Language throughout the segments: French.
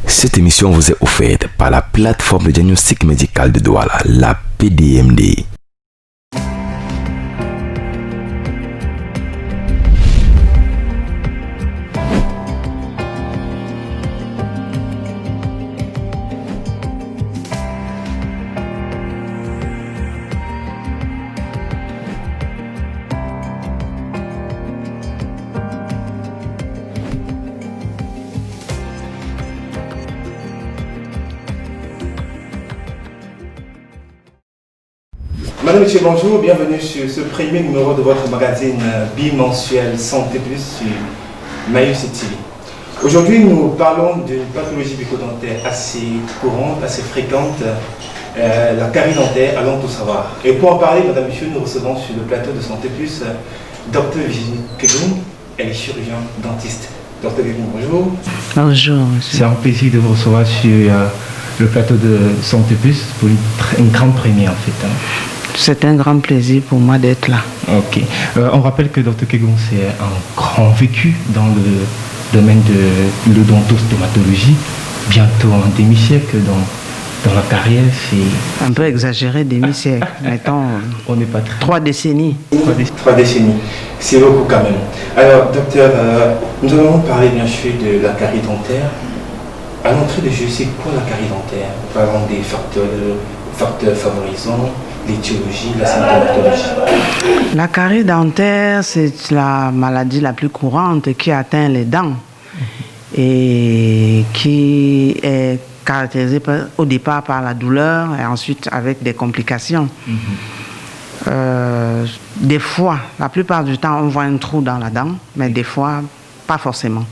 Cette émission vous est offerte par la plateforme de diagnostic médical de Douala, la PDMD. Madame, Monsieur, bonjour, bienvenue sur ce premier numéro de votre magazine bimensuel Santé Plus sur Mayus TV. Aujourd'hui, nous parlons d'une pathologie bucco-dentaire assez courante, assez fréquente, la carie dentaire, allons tout savoir. Et pour en parler, Madame, Monsieur, nous recevons sur le plateau de Santé Plus Dr Virginie Kegoum, elle est chirurgien dentiste. Dr Kegoum, bonjour. Bonjour, monsieur. C'est un plaisir de vous recevoir sur le plateau de Santé Plus pour une grande première en fait. C'est un grand plaisir pour moi d'être là. Ok. On rappelle que Dr Kegoum, c'est un grand vécu dans le domaine de l'odontostomatologie. Bientôt un demi-siècle dans la carrière. C'est un peu exagéré, demi-siècle. Mettons, on n'est pas très... 3 décennies. 3 décennies. C'est beaucoup quand même. Alors, docteur, nous allons parler bien sûr de la carie dentaire. À l'entrée de jeu, c'est quoi la carie dentaire? Parlons des facteurs favorisants, l'étiologie, la symptomatologie. La carie dentaire, c'est la maladie la plus courante qui atteint les dents et qui est caractérisée au départ par la douleur et ensuite avec des complications. Des fois, la plupart du temps, on voit un trou dans la dent, mais des fois, pas forcément.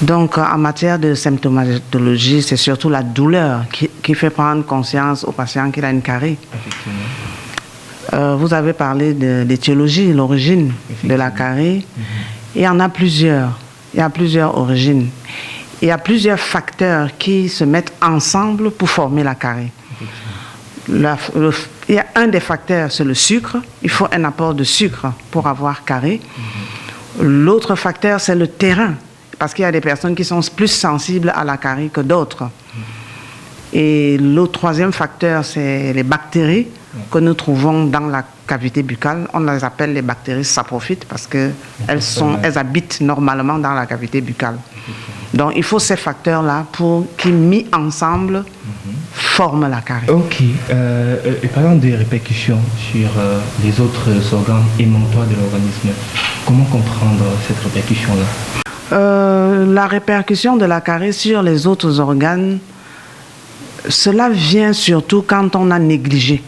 Donc, en matière de symptomatologie, c'est surtout la douleur qui fait prendre conscience au patient qu'il a une carie. Vous avez parlé de l'étiologie, l'origine de la carie. Il y en a plusieurs. Il y a plusieurs origines. Il y a plusieurs facteurs qui se mettent ensemble pour former la carie. Il y a un des facteurs, c'est le sucre. Il faut un apport de sucre pour avoir carie. L'autre facteur, c'est le terrain. Parce qu'il y a des personnes qui sont plus sensibles à la carie que d'autres. Et le troisième facteur, c'est les bactéries que nous trouvons dans la cavité buccale. On les appelle les bactéries saprophytes parce qu'elles habitent normalement dans la cavité buccale. Donc il faut ces facteurs-là qui, mis ensemble, forment la carie. Ok. Et parlant des répercussions sur les autres organes émontoires de l'organisme, comment comprendre cette répercussion-là? La répercussion de la carie sur les autres organes, cela vient surtout quand on a négligé.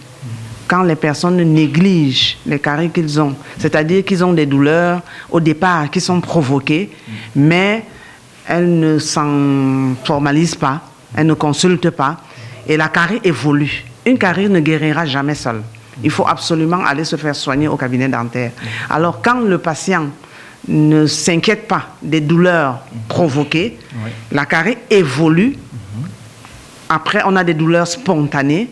Quand les personnes négligent les caries qu'ils ont. C'est-à-dire qu'ils ont des douleurs au départ qui sont provoquées, mais elles ne s'en formalisent pas, elles ne consultent pas, et la carie évolue. Une carie ne guérira jamais seule. Il faut absolument aller se faire soigner au cabinet dentaire. Alors quand le patient ne s'inquiète pas des douleurs provoquées, la carie évolue. Après, on a des douleurs spontanées.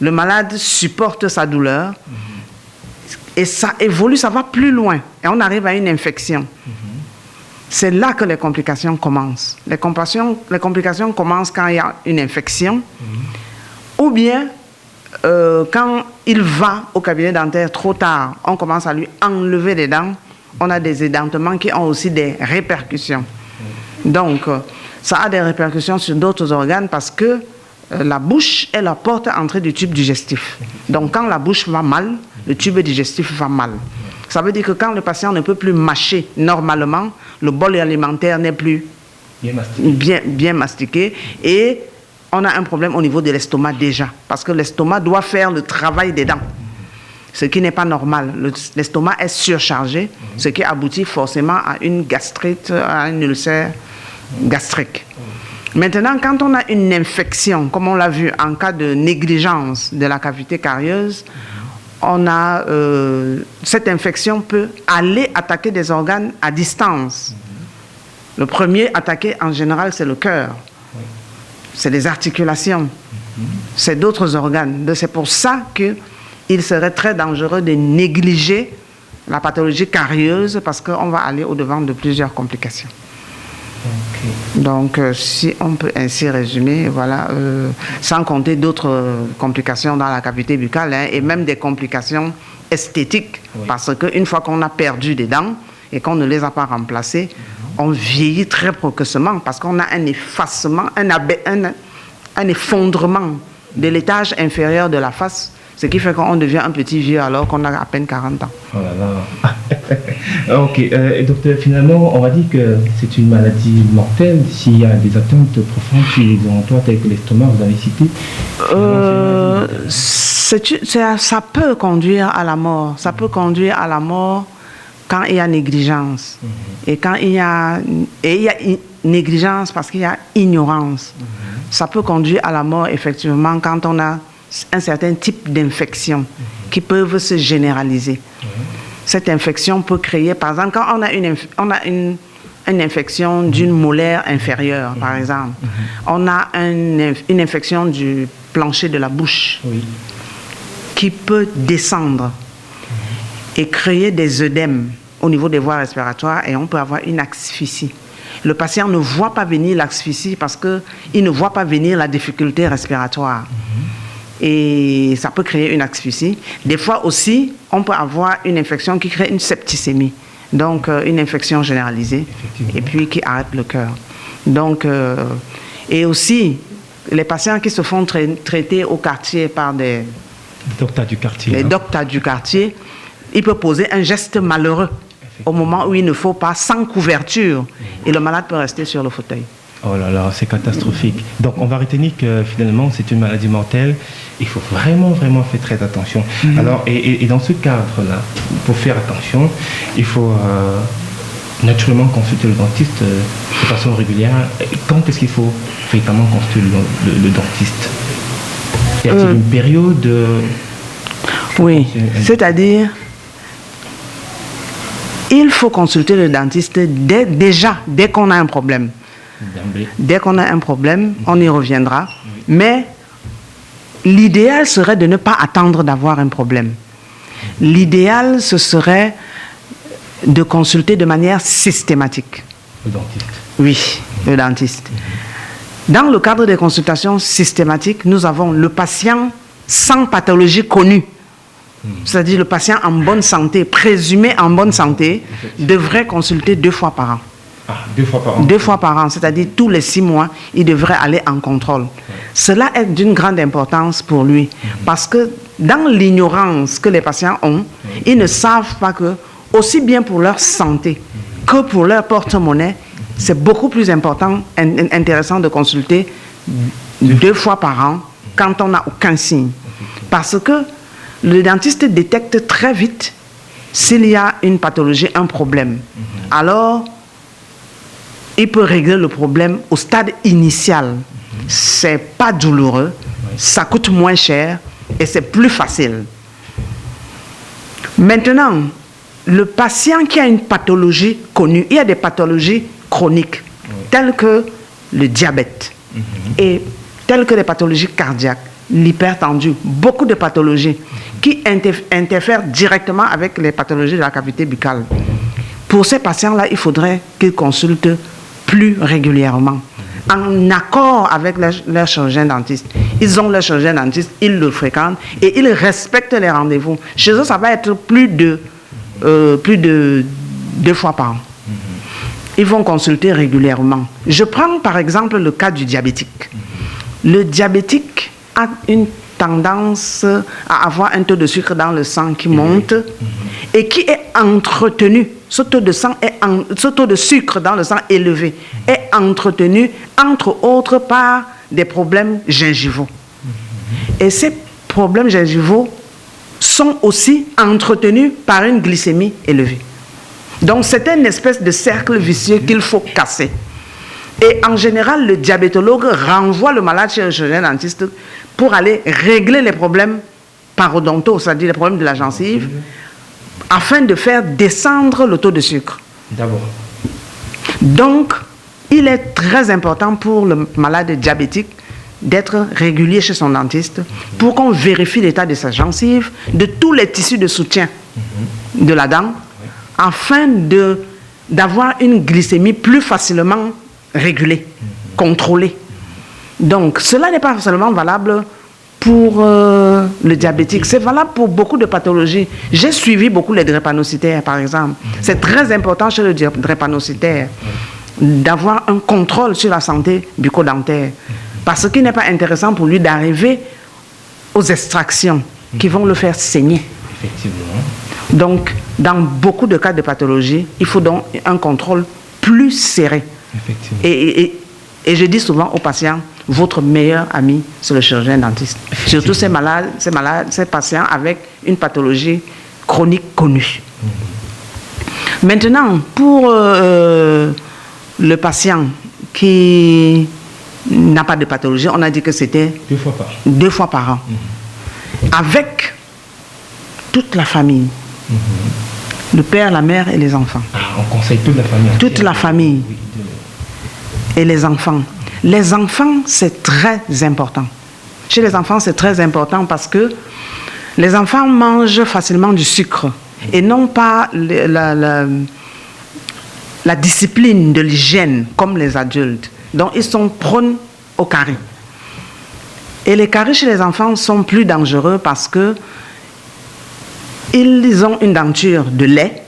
Le malade supporte sa douleur. Et ça évolue, ça va plus loin. Et on arrive à une infection. C'est là que les complications commencent. Les complications commencent quand il y a une infection. Ou bien, quand il va au cabinet dentaire trop tard, on commence à lui enlever des dents. On a des édentements qui ont aussi des répercussions. Donc, ça a des répercussions sur d'autres organes parce que la bouche est la porte d'entrée du tube digestif. Donc, quand la bouche va mal, le tube digestif va mal. Ça veut dire que quand le patient ne peut plus mâcher normalement, le bol alimentaire n'est plus bien mastiqué et on a un problème au niveau de l'estomac déjà. Parce que l'estomac doit faire le travail des dents. Ce qui n'est pas normal. L'estomac est surchargé, ce qui aboutit forcément à une gastrite, à une ulcère gastrique. Maintenant, quand on a une infection, comme on l'a vu en cas de négligence de la cavité carieuse, cette infection peut aller attaquer des organes à distance. Le premier attaqué, en général, c'est le cœur. C'est les articulations. C'est d'autres organes. C'est pour ça qu'il serait très dangereux de négliger la pathologie carieuse parce qu'on va aller au-devant de plusieurs complications. Ok. Donc, si on peut ainsi résumer, voilà, sans compter d'autres complications dans la cavité buccale, hein, et même des complications esthétiques, parce qu'une fois qu'on a perdu des dents et qu'on ne les a pas remplacées, on vieillit très précocement parce qu'on a un effacement, un effondrement de l'étage inférieur de la face, ce qui fait qu'on devient un petit vieux alors qu'on a à peine 40 ans. Oh là là. Ok, docteur, finalement, on va dire que c'est une maladie mortelle s'il y a des atteintes profondes sur les endroits tels que l'estomac, vous avez cité. Ça peut conduire à la mort. Ça peut conduire à la mort quand il y a négligence. Et quand il y a négligence parce qu'il y a ignorance. Ça peut conduire à la mort, effectivement, quand on a un certain type d'infection qui peuvent se généraliser. Cette infection peut créer, par exemple, quand on a une infection d'une molaire inférieure, par exemple, on a une infection du plancher de la bouche qui peut descendre et créer des œdèmes au niveau des voies respiratoires et on peut avoir une asphyxie. Le patient ne voit pas venir l'asphyxie parce qu'il ne voit pas venir la difficulté respiratoire. Et ça peut créer une asphyxie. Des fois aussi, on peut avoir une infection qui crée une septicémie, donc une infection généralisée, et puis qui arrête le cœur. Donc, et aussi, les patients qui se font traiter au quartier par les docteurs du quartier, il peut poser un geste malheureux au moment où il ne faut pas, sans couverture, et le malade peut rester sur le fauteuil. Oh là là, c'est catastrophique. Donc on va retenir que finalement c'est une maladie mortelle. Il faut vraiment faire très attention. Alors, et dans ce cadre-là, pour faire attention, il faut naturellement consulter le dentiste de façon régulière. Quand est-ce qu'il faut véritablement consulter le dentiste? Y a-t-il une période Oui, c'est-à-dire, il faut consulter le dentiste dès qu'on a un problème. Dès qu'on a un problème, on y reviendra. Mais l'idéal serait de ne pas attendre d'avoir un problème. L'idéal, ce serait de consulter de manière systématique. Le dentiste. Oui, le dentiste. Dans le cadre des consultations systématiques, nous avons le patient sans pathologie connue. C'est-à-dire le patient en bonne santé, présumé en bonne santé, devrait consulter 2 fois par an. Ah, 2 fois par an. 2 fois par an, c'est-à-dire tous les 6 mois, il devrait aller en contrôle. Cela est d'une grande importance pour lui, parce que dans l'ignorance que les patients ont, ils ne savent pas que, aussi bien pour leur santé que pour leur porte-monnaie, c'est beaucoup plus intéressant de consulter 2 fois par an quand on n'a aucun signe. Parce que le dentiste détecte très vite s'il y a une pathologie, un problème. Alors, il peut régler le problème au stade initial. C'est pas douloureux, ça coûte moins cher et c'est plus facile. Maintenant, le patient qui a une pathologie connue, il y a des pathologies chroniques, telles que le diabète et telles que les pathologies cardiaques, l'hypertendu, beaucoup de pathologies qui interfèrent directement avec les pathologies de la cavité buccale. Pour ces patients-là, il faudrait qu'ils consultent plus régulièrement, en accord avec leur chirurgien dentiste. Ils ont leur chirurgien dentiste, ils le fréquentent et ils respectent les rendez-vous. Chez eux, ça va être plus de 2 fois par an. Ils vont consulter régulièrement. Je prends par exemple le cas du diabétique. Le diabétique a une tendance à avoir un taux de sucre dans le sang qui monte et qui est entretenu. Ce taux de sucre dans le sang élevé est entretenu, entre autres, par des problèmes gingivaux. Et ces problèmes gingivaux sont aussi entretenus par une glycémie élevée. Donc, c'est une espèce de cercle vicieux qu'il faut casser. Et en général, le diabétologue renvoie le malade chez le chirurgien dentiste pour aller régler les problèmes parodontaux, c'est-à-dire les problèmes de la gencive, afin de faire descendre le taux de sucre. D'abord. Donc, il est très important pour le malade diabétique d'être régulier chez son dentiste pour qu'on vérifie l'état de sa gencive, de tous les tissus de soutien de la dent, afin d'avoir une glycémie plus facilement régulée, contrôlée. Donc, cela n'est pas seulement valable pour le diabétique, c'est valable pour beaucoup de pathologies. J'ai suivi beaucoup les drépanocytaires, par exemple. C'est très important chez le drépanocytaire d'avoir un contrôle sur la santé bucco-dentaire. Parce qu'il n'est pas intéressant pour lui d'arriver aux extractions qui vont le faire saigner. Effectivement. Donc, dans beaucoup de cas de pathologie, il faut donc un contrôle plus serré. Effectivement. Et je dis souvent aux patients, votre meilleur ami, c'est le chirurgien dentiste. Surtout ces patients avec une pathologie chronique connue. Maintenant, pour le patient qui n'a pas de pathologie, on a dit que c'était 2 fois par an. Avec toute la famille. Le père, la mère et les enfants. On conseille toute la famille. Toute la famille. Et les enfants. Les enfants, c'est très important. Chez les enfants, c'est très important parce que les enfants mangent facilement du sucre et non pas la discipline de l'hygiène comme les adultes. Donc, ils sont prônes aux caries. Et les caries chez les enfants sont plus dangereux parce que ils ont une denture de lait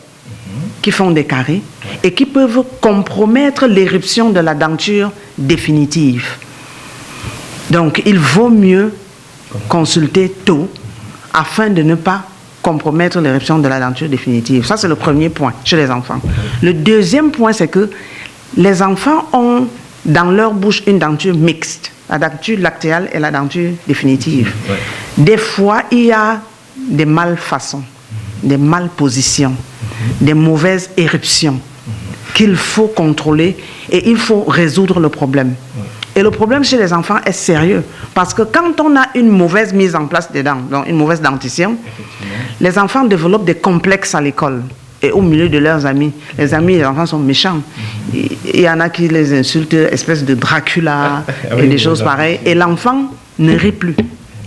qui font des caries et qui peuvent compromettre l'éruption de la denture définitive. Donc, il vaut mieux consulter tôt afin de ne pas compromettre l'éruption de la denture définitive. Ça, c'est le premier point chez les enfants. Le deuxième point, c'est que les enfants ont dans leur bouche une denture mixte, la denture lactéale et la denture définitive. Des fois, il y a des malfaçons, des malpositions, des mauvaises éruptions qu'il faut contrôler et il faut résoudre le problème. Et le problème chez les enfants est sérieux parce que quand on a une mauvaise mise en place des dents, donc une mauvaise dentition, les enfants développent des complexes à l'école et au milieu de leurs amis. Les amis et les enfants sont méchants. Il y en a qui les insultent, espèce de Dracula et des choses pareilles. Et l'enfant ne rit plus.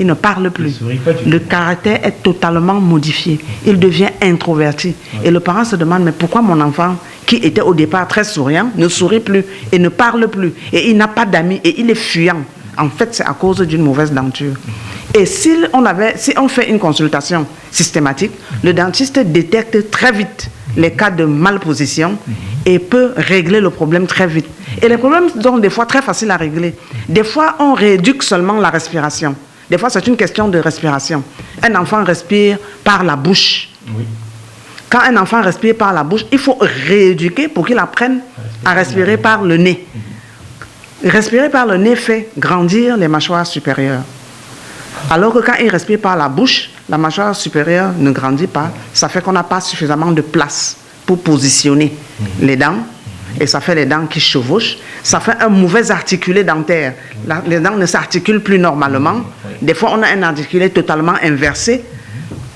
Il ne parle plus. Le caractère est totalement modifié. Il devient introverti. Et le parent se demande, mais pourquoi mon enfant, qui était au départ très souriant, ne sourit plus et ne parle plus. Et il n'a pas d'amis et il est fuyant. En fait, c'est à cause d'une mauvaise denture. Et si on fait une consultation systématique, le dentiste détecte très vite les cas de malposition et peut régler le problème très vite. Et les problèmes sont des fois très faciles à régler. Des fois, on rééduque seulement la respiration. Des fois, c'est une question de respiration. Un enfant respire par la bouche. Oui. Quand un enfant respire par la bouche, il faut rééduquer pour qu'il apprenne à respirer par le nez. Respirer par le nez fait grandir les mâchoires supérieures. Alors que quand il respire par la bouche, la mâchoire supérieure ne grandit pas. Ça fait qu'on n'a pas suffisamment de place pour positionner les dents. Et ça fait les dents qui chevauchent. Ça fait un mauvais articulé dentaire. Les dents ne s'articulent plus normalement. Des fois, on a un articulé totalement inversé.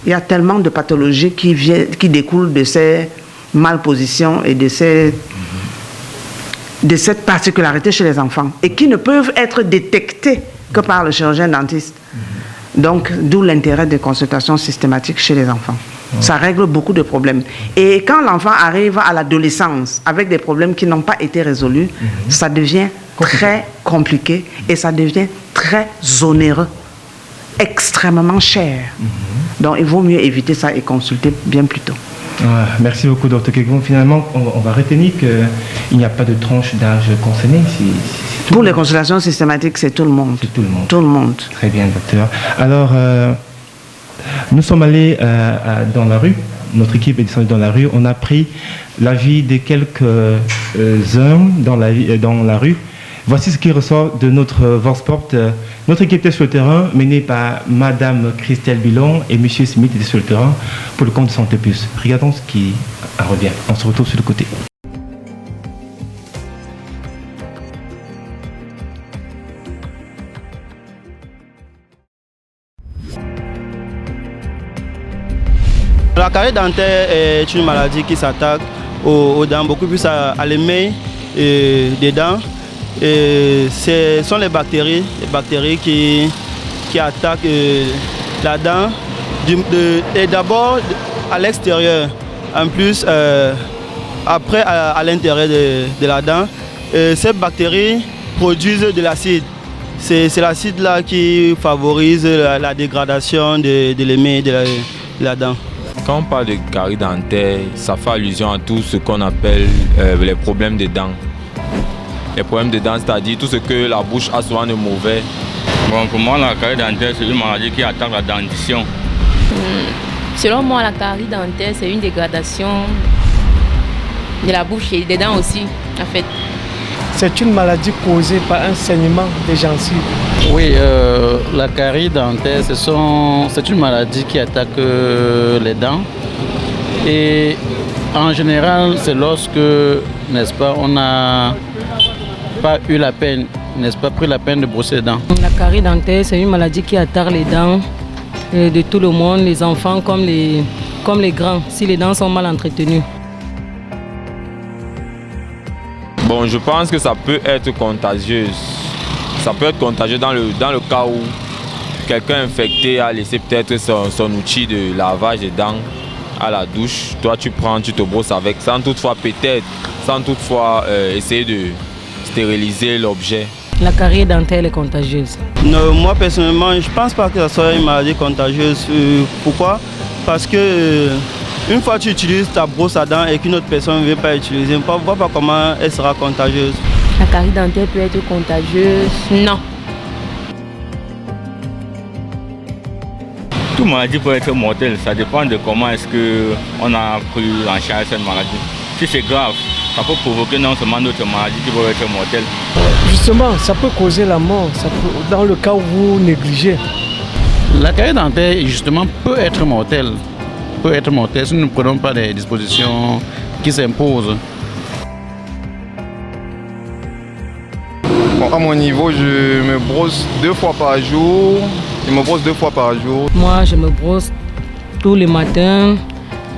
Il y a tellement de pathologies qui découlent de ces malpositions et de cette particularité chez les enfants et qui ne peuvent être détectées que par le chirurgien dentiste. Donc, d'où l'intérêt des consultations systématiques chez les enfants. Ça règle beaucoup de problèmes. Et quand l'enfant arrive à l'adolescence avec des problèmes qui n'ont pas été résolus, ça devient très compliqué et ça devient très onéreux, extrêmement cher. Donc, il vaut mieux éviter ça et consulter bien plus tôt. Merci beaucoup, Dr Kegon. Finalement, on va retenir qu'il n'y a pas de tranche d'âge concernée. Pour les consultations systématiques, c'est tout le monde. C'est tout le monde. Tout le monde. Très bien, docteur. Alors, nous sommes allés dans la rue. Notre équipe est descendue dans la rue. On a pris l'avis de quelques-uns dans la rue. Voici ce qui ressort de notre Vorsport. Notre équipe était sur le terrain, menée par Madame Christelle Bilon et Monsieur Smith était sur le terrain pour le compte de Santé Plus. Regardons ce qui en revient. On se retrouve sur le côté. La carie dentaire est une maladie qui s'attaque aux dents, beaucoup plus à l'émail des dents. Et ce sont les bactéries qui attaquent la dent, et d'abord à l'extérieur, en plus après à l'intérieur de la dent. ces bactéries produisent de l'acide. C'est l'acide là qui favorise la dégradation de l'émail de la dent. Quand on parle de carie dentaire, ça fait allusion à tout ce qu'on appelle les problèmes de dents. Les problèmes de dents, c'est-à-dire tout ce que la bouche a souvent de mauvais. Bon, pour moi, la carie dentaire, c'est une maladie qui attaque la dentition. Selon moi, la carie dentaire, c'est une dégradation de la bouche et des dents aussi, en fait. C'est une maladie causée par un saignement des gencives. Oui, la carie dentaire, c'est une maladie qui attaque les dents. Et en général, c'est lorsque, n'est-ce pas, on n'a pas eu la peine, n'est-ce pas, pris la peine de brosser les dents. La carie dentaire, c'est une maladie qui attaque les dents de tout le monde, les enfants comme les grands, si les dents sont mal entretenues. Bon, je pense que ça peut être contagieux. Ça peut être contagieux dans le cas où quelqu'un infecté a laissé peut-être son outil de lavage des dents à la douche. Toi, tu prends, tu te brosses avec, sans toutefois essayer de stériliser l'objet. La carie dentaire est contagieuse. Non, moi personnellement, je ne pense pas que ça soit une maladie contagieuse. Pourquoi? Parce que une fois que tu utilises ta brosse à dents et qu'une autre personne ne veut pas utiliser, on ne voit pas comment elle sera contagieuse. La carie dentaire peut être contagieuse? Non. Toute maladie peut être mortelle, ça dépend de comment est-ce qu'on a pris en charge cette maladie. Si c'est grave, ça peut provoquer non seulement d'autres maladies qui peuvent être mortelles. Justement, ça peut causer la mort, dans le cas où vous négligez. La carie dentaire, justement, peut être mortelle. Peut être mortelle si nous ne prenons pas des dispositions qui s'imposent. Bon, à mon niveau, je me brosse 2 fois par jour. Moi, je me brosse tous les matins,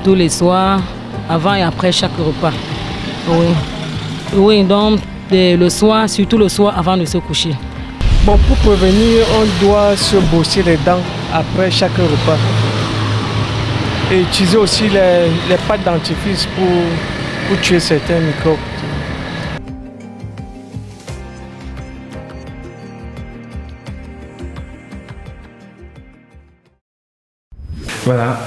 tous les soirs, avant et après chaque repas. Oui, donc le soir, surtout le soir avant de se coucher. Bon, pour prévenir, on doit se brosser les dents après chaque repas. Et utiliser aussi les pâtes dentifrice pour tuer certains microbes. Voilà.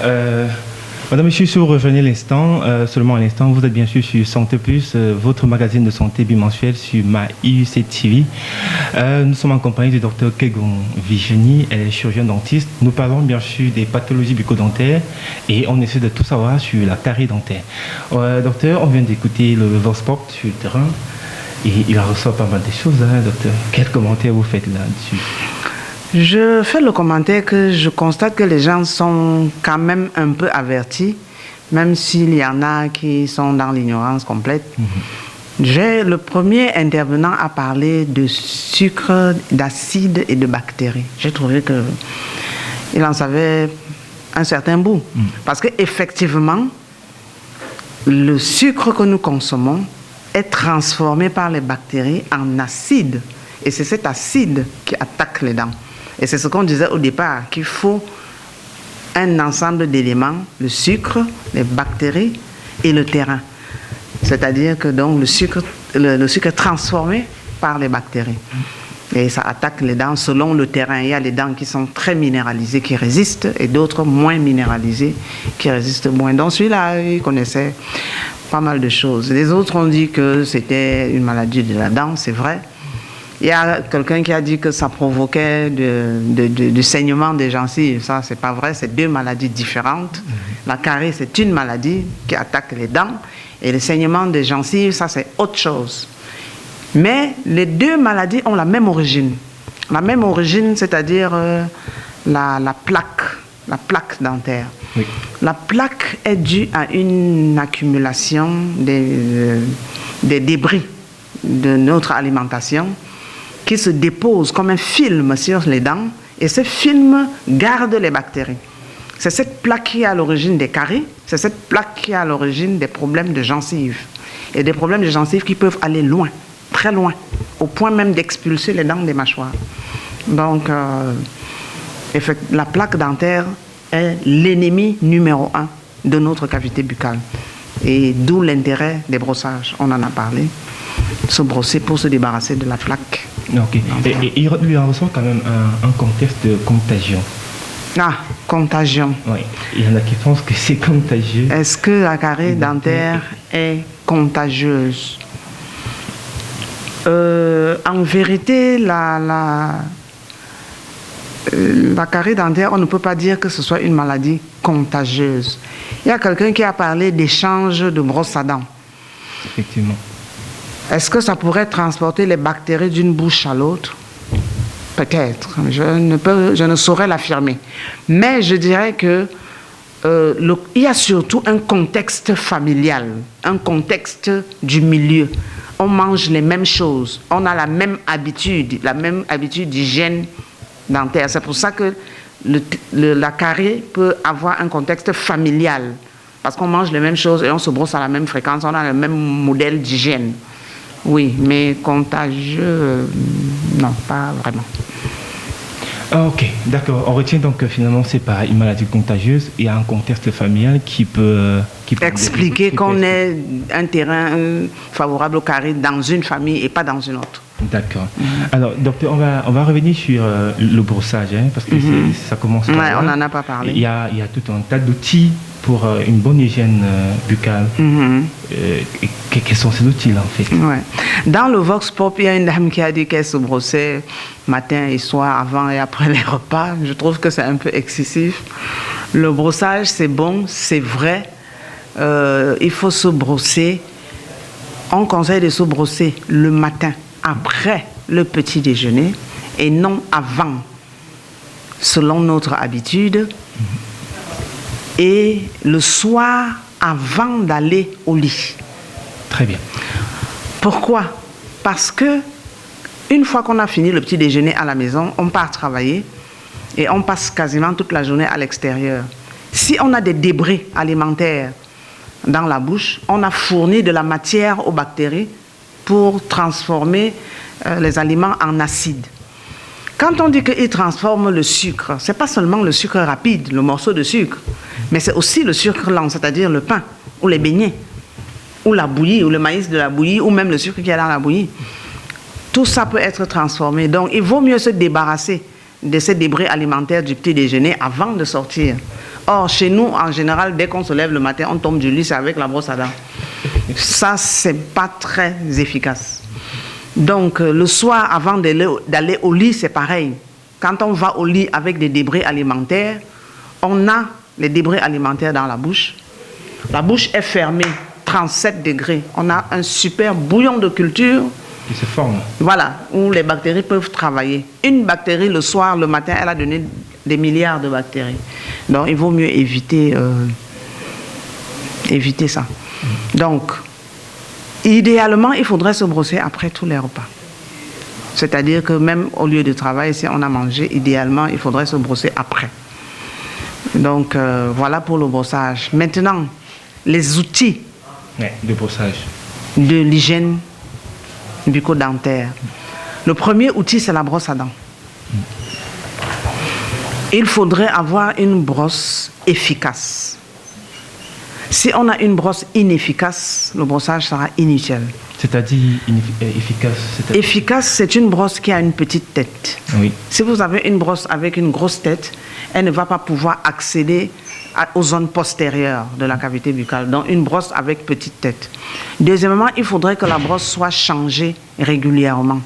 Madame, Monsieur, si vous revenez l'instant, seulement à l'instant, vous êtes bien sûr sur Santé Plus, votre magazine de santé bimensuel sur MAIUC TV. Nous sommes en compagnie du docteur Kegon Virginie, elle est chirurgienne dentiste. Nous parlons bien sûr des pathologies bucco-dentaires et on essaie de tout savoir sur la carie dentaire. Docteur, on vient d'écouter le Vox Pop sur le terrain et il ressort pas mal de choses, hein, docteur. Quel commentaire vous faites là-dessus? Je fais le commentaire que je constate que les gens sont quand même un peu avertis, même s'il y en a qui sont dans l'ignorance complète. J'ai le premier intervenant à parler de sucre, d'acide et de bactéries. J'ai trouvé qu'il en savait un certain bout. Parce qu'effectivement, le sucre que nous consommons est transformé par les bactéries en acide. Et c'est cet acide qui attaque les dents. Et c'est ce qu'on disait au départ, qu'il faut un ensemble d'éléments, le sucre, les bactéries et le terrain. C'est-à-dire que donc le sucre est transformé par les bactéries. Et ça attaque les dents selon le terrain. Il y a les dents qui sont très minéralisées, qui résistent, et d'autres moins minéralisées, qui résistent moins. Donc celui-là, il connaissait pas mal de choses. Les autres ont dit que c'était une maladie de la dent, c'est vrai. Il y a quelqu'un qui a dit que ça provoquait du saignement des gencives. Ça, c'est pas vrai. C'est 2 maladies différentes. La carie, c'est une maladie qui attaque les dents. Et le saignement des gencives, ça, c'est autre chose. Mais les 2 maladies ont la même origine. La même origine, c'est-à-dire la plaque dentaire. Oui. La plaque est due à une accumulation des débris de notre alimentation qui se dépose comme un film sur les dents, et ce film garde les bactéries. C'est cette plaque qui est à l'origine des caries, c'est cette plaque qui est à l'origine des problèmes de gencives. Et des problèmes de gencives qui peuvent aller loin, très loin, au point même d'expulser les dents des mâchoires. Donc, la plaque dentaire est l'ennemi numéro 1 de notre cavité buccale. Et d'où l'intérêt des brossages, on en a parlé. se brosser pour se débarrasser de la plaque. Ok. Et il lui en ressort quand même un contexte de contagion. Ah, contagion. Oui. Il y en a qui pensent que c'est contagieux. Est-ce que la carie dentaire est contagieuse? En vérité, la carie dentaire, on ne peut pas dire que ce soit une maladie contagieuse. Il y a quelqu'un qui a parlé d'échange de brosses à dents. Effectivement. Est-ce que ça pourrait transporter les bactéries d'une bouche à l'autre? Peut-être. Je ne saurais l'affirmer. Mais je dirais que il y a surtout un contexte familial, un contexte du milieu. On mange les mêmes choses, on a la même habitude d'hygiène dentaire. C'est pour ça que la carie peut avoir un contexte familial. Parce qu'on mange les mêmes choses et on se brosse à la même fréquence, on a le même modèle d'hygiène. Oui, mais contagieux, non, pas vraiment. Ok, d'accord. On retient donc que finalement, c'est pas une maladie contagieuse. Il y a un contexte familial qui peut expliquer qu'on ait un terrain favorable au carie dans une famille et pas dans une autre. D'accord. Alors, docteur, on va revenir sur le brossage, hein, parce que ça commence. Ouais, on n'en a pas parlé. Il y a tout un tas d'outils pour une bonne hygiène buccale. Quels sont ces outils-là, en fait? Ouais. Dans le Vox Pop, il y a une dame qui a dit qu'elle se brossait matin et soir, avant et après les repas. Je trouve que c'est un peu excessif. Le brossage, c'est bon, c'est vrai. Il faut se brosser. On conseille de se brosser le matin, après le petit déjeuner, et non avant, selon notre habitude. Et le soir, avant d'aller au lit. Très bien. Pourquoi? Parce que une fois qu'on a fini le petit déjeuner à la maison, on part travailler et on passe quasiment toute la journée à l'extérieur. Si on a des débris alimentaires dans la bouche, on a fourni de la matière aux bactéries pour transformer les aliments en acide. Quand on dit qu'ils transforment le sucre, ce n'est pas seulement le sucre rapide, le morceau de sucre, mais c'est aussi le sucre lent, c'est-à-dire le pain, ou les beignets, ou la bouillie, ou le maïs de la bouillie, ou même le sucre qui est dans la bouillie. Tout ça peut être transformé. Donc, il vaut mieux se débarrasser de ces débris alimentaires du petit déjeuner avant de sortir. Or, chez nous, en général, dès qu'on se lève le matin, on tombe du lit, c'est avec la brosse à dents. Ça, c'est pas très efficace. Donc, le soir, avant d'aller au lit, c'est pareil. Quand on va au lit avec des débris alimentaires, on a les débris alimentaires dans la bouche. La bouche est fermée, 37 degrés. On a un super bouillon de culture. Qui se forme. Voilà, où les bactéries peuvent travailler. Une bactérie, le soir, le matin, elle a donné des milliards de bactéries. Donc, il vaut mieux éviter ça. Donc, idéalement, il faudrait se brosser après tous les repas. C'est-à-dire que même au lieu de travail, si on a mangé, idéalement, il faudrait se brosser après. Donc, voilà pour le brossage. Maintenant, les outils de brossage, de l'hygiène bucco-dentaire. Le premier outil, c'est la brosse à dents. Il faudrait avoir une brosse efficace. Si on a une brosse inefficace, le brossage sera inutile. C'est-à-dire efficace? Efficace, c'est une brosse qui a une petite tête. Oui. Si vous avez une brosse avec une grosse tête, elle ne va pas pouvoir accéder aux zones postérieures de la cavité buccale. Donc, une brosse avec petite tête. Deuxièmement, il faudrait que la brosse soit changée régulièrement.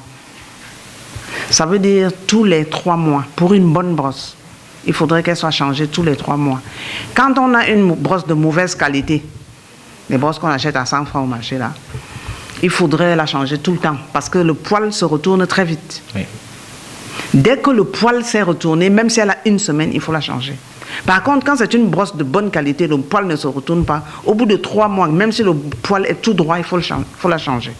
Ça veut dire tous les 3 mois. Pour une bonne brosse, il faudrait qu'elle soit changée tous les 3 mois. Quand on a une brosse de mauvaise qualité, les brosses qu'on achète à 100 francs au marché, là, il faudrait la changer tout le temps parce que le poil se retourne très vite. Oui. Dès que le poil s'est retourné, même si elle a 1 semaine, il faut la changer. Par contre, quand c'est une brosse de bonne qualité, le poil ne se retourne pas. Au bout de 3 mois, même si le poil est tout droit, il faut la changer.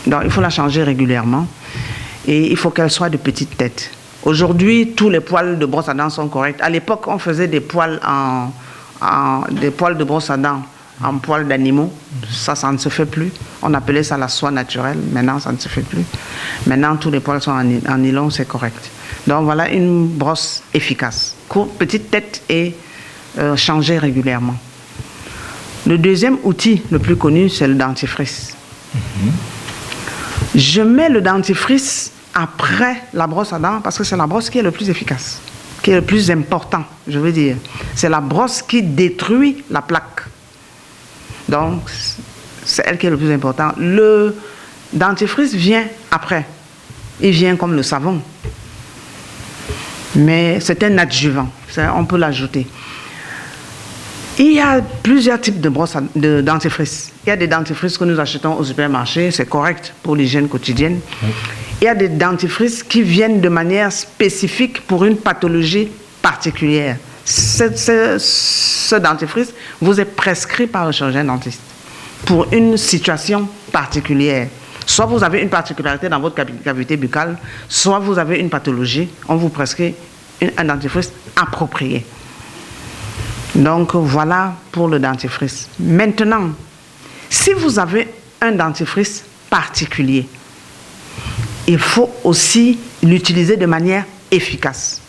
Donc, il faut la changer régulièrement et il faut qu'elle soit de petite tête. Aujourd'hui, tous les poils de brosse à dents sont corrects. À l'époque, on faisait des poils des poils de brosse à dents en poils d'animaux. Ça ne se fait plus. On appelait ça la soie naturelle. Maintenant, ça ne se fait plus. Maintenant, tous les poils sont en nylon, c'est correct. Donc, voilà une brosse efficace. Courte, petite tête et changée régulièrement. Le deuxième outil le plus connu, c'est le dentifrice. Je mets le dentifrice après la brosse à dents parce que c'est la brosse qui est le plus efficace, qui est le plus important, je veux dire. C'est la brosse qui détruit la plaque. Donc, c'est elle qui est le plus important. Le dentifrice vient après. Il vient comme le savon. Mais c'est un adjuvant. On peut l'ajouter. Il y a plusieurs types de dentifrice. Il y a des dentifrices que nous achetons au supermarché, c'est correct pour l'hygiène quotidienne. Oui. Il y a des dentifrices qui viennent de manière spécifique pour une pathologie particulière. Ce dentifrice vous est prescrit par le chirurgien dentiste pour une situation particulière. Soit vous avez une particularité dans votre cavité buccale, soit vous avez une pathologie, on vous prescrit un dentifrice approprié. Donc voilà pour le dentifrice. Maintenant, si vous avez un dentifrice particulier, il faut aussi l'utiliser de manière efficace.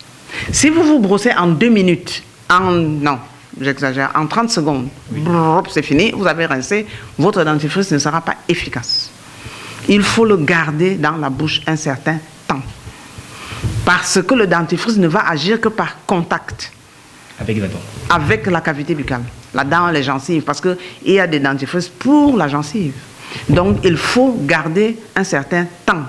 Si vous vous brossez en 2 minutes, non, j'exagère, en 30 secondes, c'est fini, vous avez rincé, votre dentifrice ne sera pas efficace. Il faut le garder dans la bouche un certain temps. Parce que le dentifrice ne va agir que par contact. Avec la dent. Avec la cavité buccale, la dent, les gencives, parce qu'il y a des dentifrices pour la gencive. Donc, il faut garder un certain temps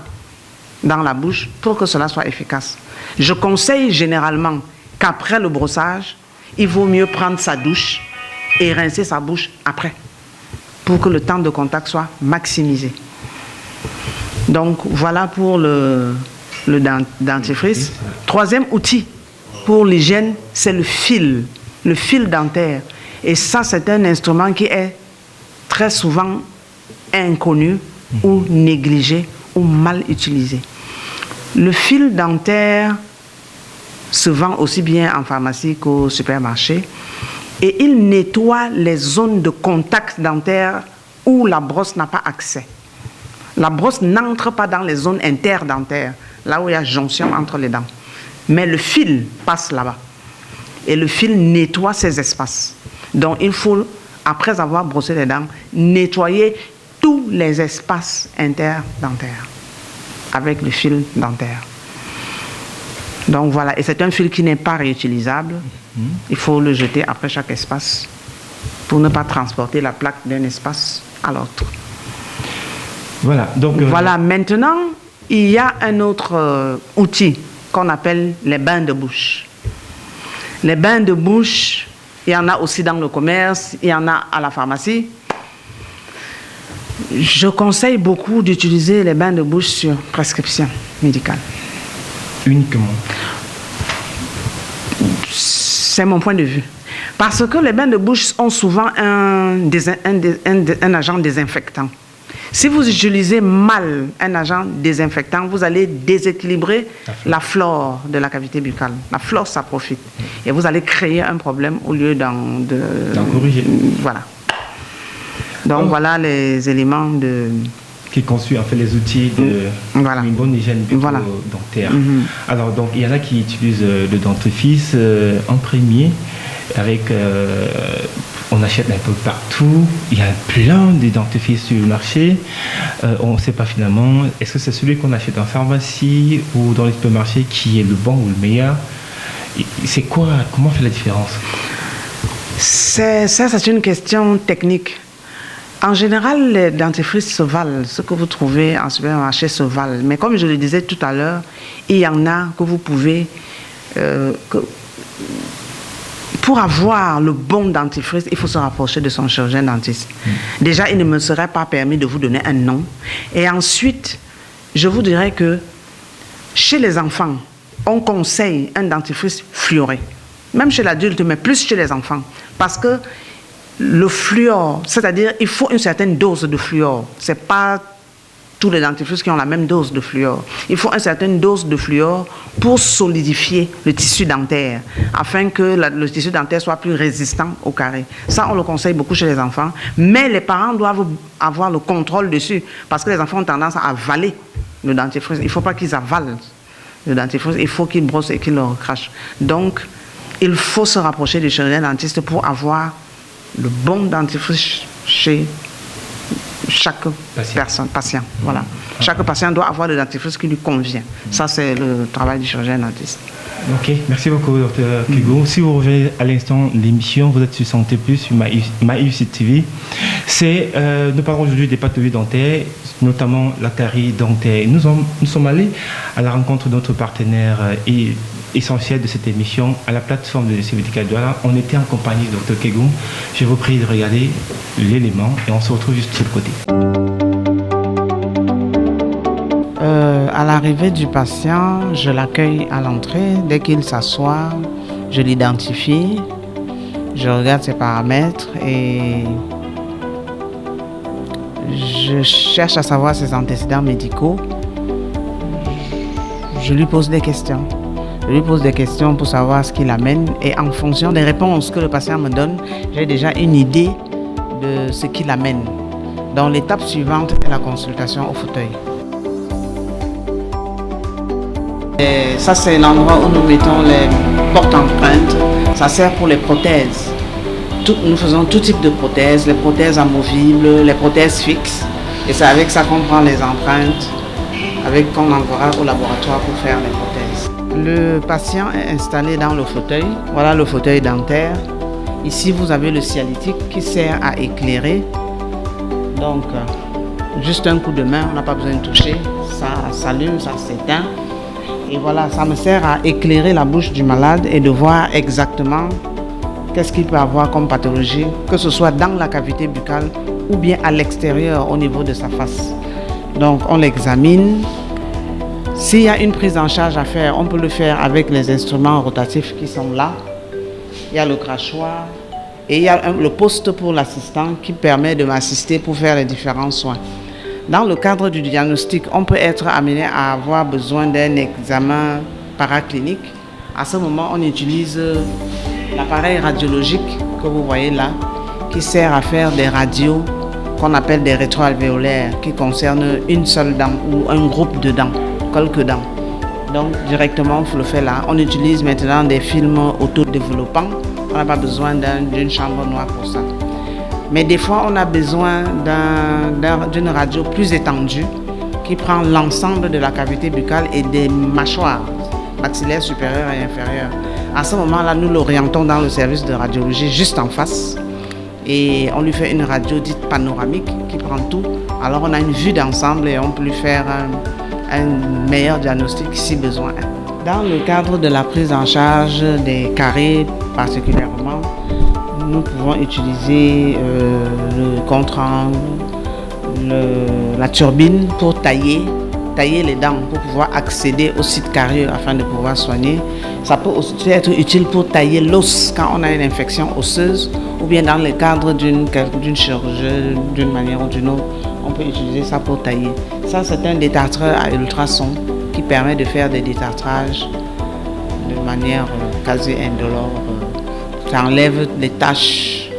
dans la bouche pour que cela soit efficace. Je conseille généralement qu'après le brossage, il vaut mieux prendre sa douche et rincer sa bouche après, pour que le temps de contact soit maximisé. Donc, voilà pour le dentifrice. Troisième outil pour l'hygiène, c'est le fil dentaire. Et ça, c'est un instrument qui est très souvent inconnu ou négligé ou mal utilisé. Le fil dentaire se vend aussi bien en pharmacie qu'au supermarché et il nettoie les zones de contact dentaire où la brosse n'a pas accès. La brosse n'entre pas dans les zones interdentaires, là où il y a jonction entre les dents. Mais le fil passe là-bas. Et le fil nettoie ces espaces. Donc, il faut, après avoir brossé les dents, nettoyer tous les espaces interdentaires avec le fil dentaire. Donc, voilà. Et c'est un fil qui n'est pas réutilisable. Il faut le jeter après chaque espace pour ne pas transporter la plaque d'un espace à l'autre. Voilà. Donc, voilà. Maintenant, il y a un autre outil qu'on appelle les bains de bouche. Les bains de bouche, il y en a aussi dans le commerce, il y en a à la pharmacie. Je conseille beaucoup d'utiliser les bains de bouche sur prescription médicale. Uniquement? C'est mon point de vue. Parce que les bains de bouche ont souvent un agent désinfectant. Si vous utilisez mal un agent désinfectant, vous allez déséquilibrer la flore de la cavité buccale. La flore, ça profite. Et vous allez créer un problème au lieu d'en corriger. Voilà. Donc, voilà les éléments qui conçoit en fait les outils d'une bonne hygiène bucco-dentaire. Alors, donc, il y en a qui utilisent le dentifrice en premier avec... on achète un peu partout, il y a plein de dentifrices sur le marché. On ne sait pas finalement, est-ce que c'est celui qu'on achète en pharmacie ou dans les supermarchés qui est le bon ou le meilleur? C'est quoi, comment on fait la différence? C'est une question technique. En général, les dentifrices se valent. Ce que vous trouvez en supermarché se valent. Mais comme je le disais tout à l'heure, il y en a que vous pouvez... Pour avoir le bon dentifrice, il faut se rapprocher de son chirurgien dentiste. Déjà, il ne me serait pas permis de vous donner un nom. Et ensuite, je vous dirais que chez les enfants, on conseille un dentifrice fluoré. Même chez l'adulte, mais plus chez les enfants. Parce que le fluor, c'est-à-dire il faut une certaine dose de fluor. Ce n'est pas tous les dentifrices qui ont la même dose de fluor. Il faut une certaine dose de fluor pour solidifier le tissu dentaire, afin que le tissu dentaire soit plus résistant au caries. Ça, on le conseille beaucoup chez les enfants, mais les parents doivent avoir le contrôle dessus, parce que les enfants ont tendance à avaler le dentifrice. Il ne faut pas qu'ils avalent le dentifrice, il faut qu'ils brossent et qu'ils le recrachent. Donc, il faut se rapprocher du chirurgien dentiste pour avoir le bon dentifrice chez chaque patient. Voilà. Chaque patient doit avoir le dentifrice qui lui convient. Ça, c'est le travail du chirurgien dentiste. Ok, merci beaucoup, Dr Kego. Si vous revenez à l'instant de l'émission, vous êtes sur Santé Plus, sur MyUC TV. Nous parlons aujourd'hui des pathologies dentaires, notamment la carie dentaire. Nous sommes allés à la rencontre de notre partenaire essentiel de cette émission, à la plateforme de l'Institut médical de Douala. On était en compagnie de Dr Kego. Je vous prie de regarder l'élément et on se retrouve juste sur le côté. À l'arrivée du patient, je l'accueille à l'entrée. Dès qu'il s'assoit, je l'identifie, je regarde ses paramètres et je cherche à savoir ses antécédents médicaux. Je lui pose des questions. Je lui pose des questions pour savoir ce qui l'amène et en fonction des réponses que le patient me donne, j'ai déjà une idée de ce qui l'amène. Donc l'étape suivante est la consultation au fauteuil. Et ça, c'est l'endroit où nous mettons les porte-empreintes. Ça sert pour les prothèses. Nous faisons tout type de prothèses, les prothèses amovibles, les prothèses fixes. Et c'est avec ça qu'on prend les empreintes, qu'on envoie au laboratoire pour faire les prothèses. Le patient est installé dans le fauteuil. Voilà le fauteuil dentaire. Ici, vous avez le cialytique qui sert à éclairer. Donc, juste un coup de main, on n'a pas besoin de toucher. Ça s'allume, ça s'éteint. Et voilà, ça me sert à éclairer la bouche du malade et de voir exactement qu'est-ce qu'il peut avoir comme pathologie, que ce soit dans la cavité buccale ou bien à l'extérieur au niveau de sa face. Donc on l'examine. S'il y a une prise en charge à faire, on peut le faire avec les instruments rotatifs qui sont là. Il y a le crachoir et il y a le poste pour l'assistant qui permet de m'assister pour faire les différents soins. Dans le cadre du diagnostic, on peut être amené à avoir besoin d'un examen paraclinique. À ce moment, on utilise l'appareil radiologique que vous voyez là, qui sert à faire des radios qu'on appelle des rétroalvéolaires, qui concernent une seule dent ou un groupe de dents, quelques dents. Donc directement, on le fait là. On utilise maintenant des films autodéveloppants. On n'a pas besoin d'une chambre noire pour ça. Mais des fois, on a besoin d'une radio plus étendue qui prend l'ensemble de la cavité buccale et des mâchoires maxillaires supérieures et inférieures. À ce moment-là, nous l'orientons dans le service de radiologie juste en face et on lui fait une radio dite panoramique qui prend tout. Alors, on a une vue d'ensemble et on peut lui faire un meilleur diagnostic si besoin. Dans le cadre de la prise en charge des caries particulièrement, nous pouvons utiliser le contre-angle, la turbine pour tailler les dents, pour pouvoir accéder au site carieux afin de pouvoir soigner. Ça peut aussi être utile pour tailler l'os quand on a une infection osseuse ou bien dans le cadre d'une chirurgie d'une manière ou d'une autre. On peut utiliser ça pour tailler. Ça, c'est un détartreur à ultrasons qui permet de faire des détartrages de manière quasi indolore. Ça enlève les taches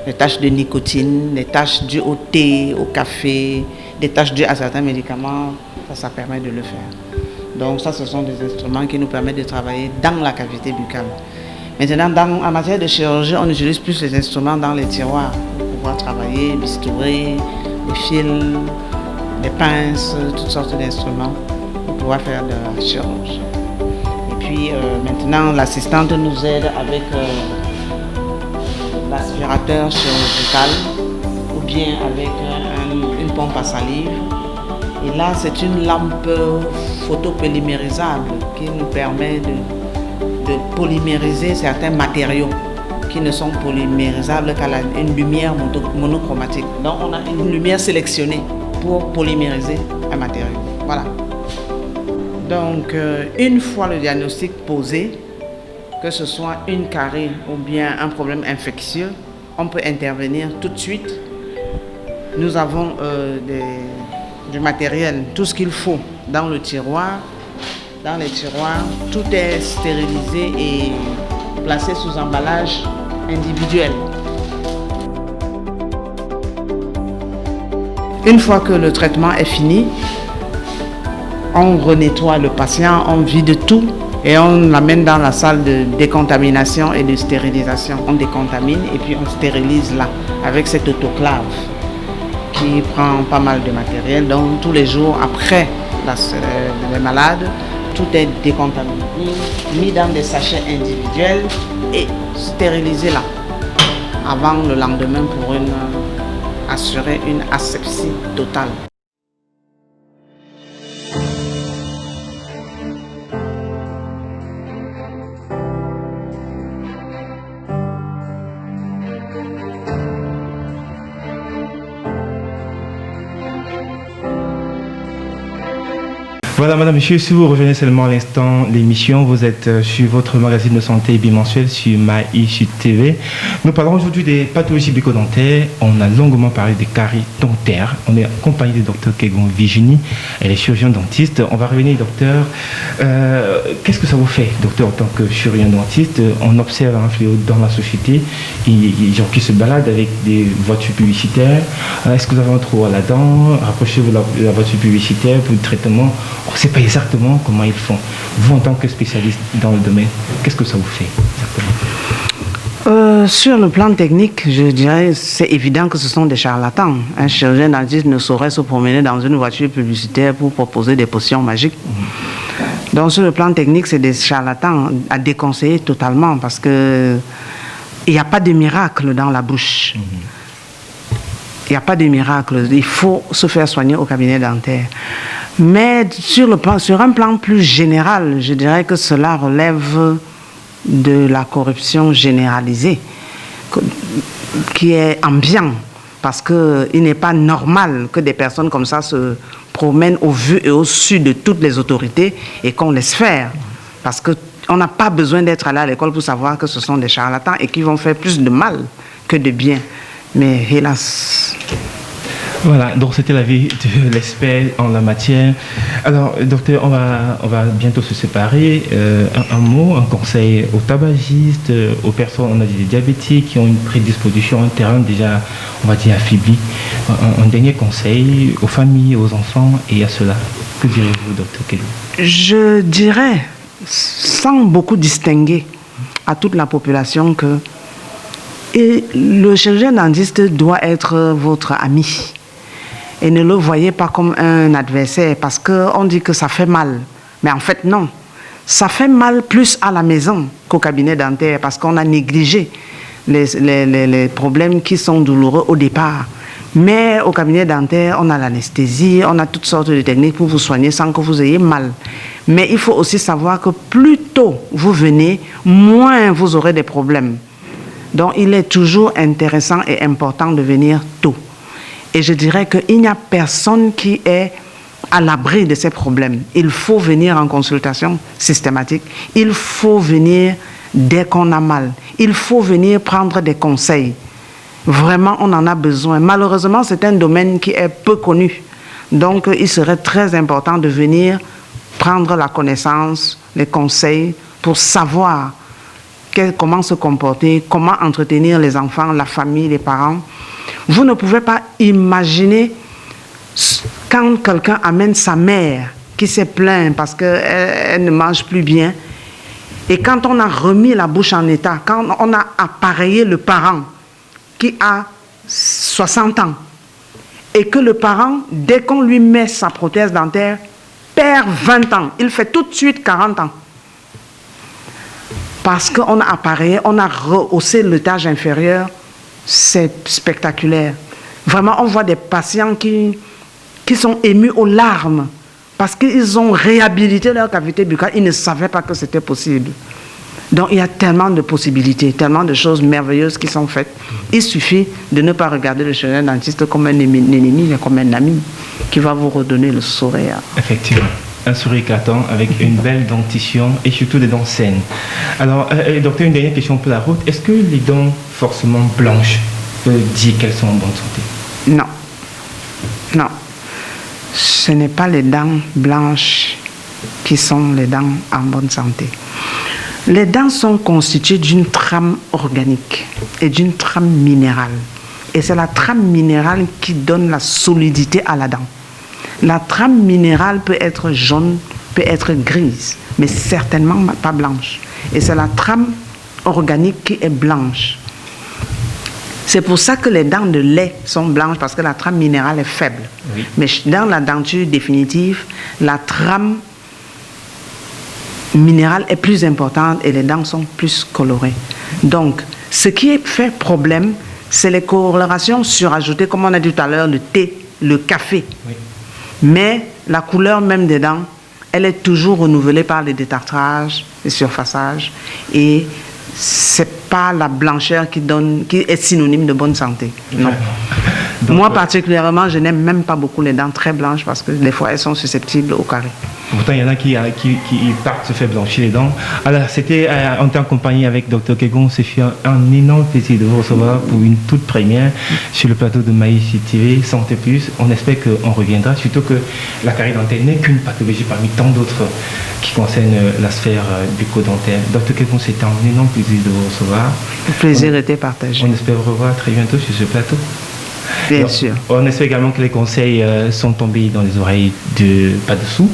de nicotine, les taches dues au thé, au café, des taches dues à certains médicaments. Ça permet de le faire. Donc ça, ce sont des instruments qui nous permettent de travailler dans la cavité buccale. Maintenant, en matière de chirurgie, on utilise plus les instruments dans les tiroirs pour pouvoir travailler, bistourer, les fils, les pinces, toutes sortes d'instruments pour pouvoir faire de la chirurgie. Et puis maintenant, l'assistante nous aide avec l'aspirateur chirurgical ou bien avec une pompe à salive. Et là, c'est une lampe photopolymérisable qui nous permet de polymériser certains matériaux qui ne sont polymérisables qu'à une lumière monochromatique. Donc, on a une lumière sélectionnée pour polymériser un matériau. Voilà. Donc, une fois le diagnostic posé, que ce soit une carie ou bien un problème infectieux, on peut intervenir tout de suite. Nous avons du matériel, tout ce qu'il faut dans le tiroir. Dans les tiroirs, tout est stérilisé et placé sous emballage individuel. Une fois que le traitement est fini, on renettoie le patient, on vide tout et on l'amène dans la salle de décontamination et de stérilisation. On décontamine et puis on stérilise là avec cette autoclave qui prend pas mal de matériel. Donc tous les jours après les malades, tout est décontaminé, mis dans des sachets individuels et stérilisé là, avant le lendemain pour assurer une asepsie totale. Voilà, madame, monsieur, si vous revenez seulement à l'instant l'émission, vous êtes sur votre magazine de santé bimensuel sur Maï TV. Nous parlons aujourd'hui des pathologies bucco-dentaires. On a longuement parlé des caries dentaires. On est accompagné du docteur Kegon Virginie, elle est chirurgien dentiste. On va revenir, docteur. Qu'est-ce que ça vous fait, docteur, en tant que chirurgien dentiste? On observe un fléau dans la société, des gens qui se baladent avec des voitures publicitaires. Est-ce que vous avez un trou à la dent? Rapprochez-vous de la voiture publicitaire pour le traitement. On ne sait pas exactement comment ils font. Vous, en tant que spécialiste dans le domaine, qu'est-ce que ça vous fait exactement? Sur le plan technique, je dirais c'est évident que ce sont des charlatans. Un chirurgien dentiste ne saurait se promener dans une voiture publicitaire pour proposer des potions magiques. Donc sur le plan technique, c'est des charlatans à déconseiller totalement parce que il n'y a pas de miracle dans la bouche. Il n'y a pas de miracle. Il faut se faire soigner au cabinet dentaire. Mais sur un plan plus général, je dirais que cela relève de la corruption généralisée, qui est ambiante, parce qu'il n'est pas normal que des personnes comme ça se promènent au vu et au su de toutes les autorités et qu'on laisse faire. Parce qu'on n'a pas besoin d'être allé à l'école pour savoir que ce sont des charlatans et qui vont faire plus de mal que de bien. Mais hélas... Voilà, donc c'était l'avis de l'expert en la matière. Alors, docteur, on va bientôt se séparer. Un mot, un conseil aux tabagistes, aux personnes, on a des diabétiques qui ont une prédisposition, un terrain déjà, on va dire, affaibli. Un dernier conseil aux familles, aux enfants et à cela. Que direz-vous, docteur Kelly? Je dirais, sans beaucoup distinguer à toute la population, que le chirurgien dentiste doit être votre ami. Et ne le voyez pas comme un adversaire parce qu'on dit que ça fait mal. Mais en fait, non. Ça fait mal plus à la maison qu'au cabinet dentaire parce qu'on a négligé les problèmes qui sont douloureux au départ. Mais au cabinet dentaire, on a l'anesthésie, on a toutes sortes de techniques pour vous soigner sans que vous ayez mal. Mais il faut aussi savoir que plus tôt vous venez, moins vous aurez des problèmes. Donc, il est toujours intéressant et important de venir tôt. Et je dirais qu'il n'y a personne qui est à l'abri de ces problèmes. Il faut venir en consultation systématique. Il faut venir dès qu'on a mal. Il faut venir prendre des conseils. Vraiment, on en a besoin. Malheureusement, c'est un domaine qui est peu connu. Donc, il serait très important de venir prendre la connaissance, les conseils pour savoir comment se comporter, comment entretenir les enfants, la famille, les parents. Vous ne pouvez pas imaginer quand quelqu'un amène sa mère qui s'est plainte parce qu'elle ne mange plus bien. Et quand on a remis la bouche en état, quand on a appareillé le parent qui a 60 ans et que le parent, dès qu'on lui met sa prothèse dentaire, perd 20 ans. Il fait tout de suite 40 ans. Parce qu'on a appareillé, on a rehaussé l'étage inférieur. C'est spectaculaire. Vraiment, on voit des patients qui sont émus aux larmes parce qu'ils ont réhabilité leur cavité buccale. Ils ne savaient pas que c'était possible. Donc, il y a tellement de possibilités, tellement de choses merveilleuses qui sont faites. Il suffit de ne pas regarder le chirurgien dentiste comme un ennemi, mais comme un ami qui va vous redonner le sourire. Effectivement. Un sourire éclatant avec une belle dentition et surtout des dents saines. Alors, docteur, une dernière question pour la route. Est-ce que les dents forcément blanches peuvent dire qu'elles sont en bonne santé? Non. Non. Ce n'est pas les dents blanches qui sont les dents en bonne santé. Les dents sont constituées d'une trame organique et d'une trame minérale. Et c'est la trame minérale qui donne la solidité à la dent. La trame minérale peut être jaune, peut être grise, mais certainement pas blanche. Et c'est la trame organique qui est blanche. C'est pour ça que les dents de lait sont blanches, parce que la trame minérale est faible. Oui. Mais dans la denture définitive, la trame minérale est plus importante et les dents sont plus colorées. Donc, ce qui fait problème, c'est les colorations surajoutées, comme on a dit tout à l'heure, le thé, le café. Oui. Mais la couleur même des dents, elle est toujours renouvelée par les détartrages, les surfaçages. Et c'est pas la blancheur qui est synonyme de bonne santé. Non. Donc, moi, particulièrement, je n'aime même pas beaucoup les dents très blanches parce que des fois, elles sont susceptibles au carré. Pourtant, il y en a qui partent se faire blanchir les dents. Alors, c'était en temps compagnie avec Dr Kegon. C'est fait un énorme plaisir de vous recevoir pour une toute première sur le plateau de Maïs TV Santé Plus. On espère qu'on reviendra, surtout que la carie dentaire n'est qu'une pathologie parmi tant d'autres qui concernent la sphère bucco-dentaire. Dr Kegon, c'était un énorme plaisir de vous recevoir. Le plaisir était partagé. On espère vous revoir très bientôt sur ce plateau. Bien sûr. On espère également que les conseils sont tombés dans les oreilles de pas dessous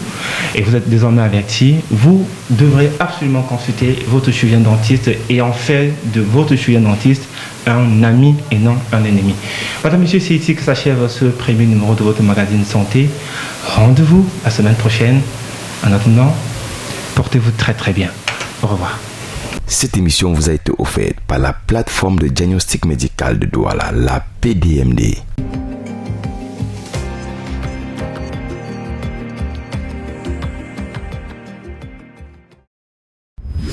et vous êtes désormais avertis. Vous devrez absolument consulter votre chirurgien dentiste et en faire de votre chirurgien dentiste un ami et non un ennemi. Madame, Monsieur, c'est ici que s'achève ce premier numéro de votre magazine Santé. Rendez-vous la semaine prochaine. En attendant, portez-vous très très bien. Au revoir. Cette émission vous a été offerte par la plateforme de diagnostic médical de Douala, la PDMD.